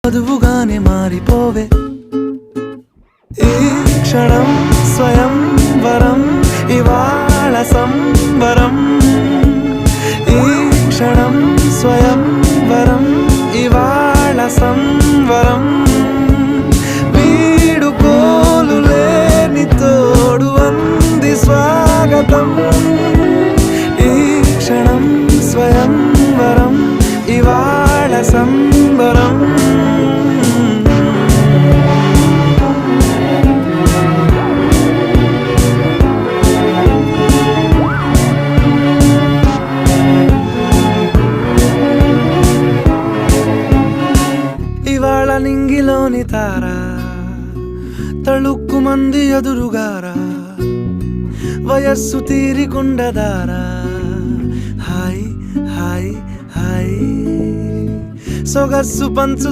వధువుగానే మారిపోవే ఈ క్షణం స్వయం వరం ఇవాళ సంబరం ఈ క్షణం స్వయం వరం ఇవాళ సంవరం వీడుకోలు లేని తోడు అంది స్వాగతం ఈ క్షణం స్వయం వరం ఇవాళ సంబరం ఇవాళ నింగిలోని తారా తళుక్కు మంది ఎదురుగారా వయస్సు తీరికుండదారా హాయ్ హాయ్ హాయ్ సొగస్సు పంచుతో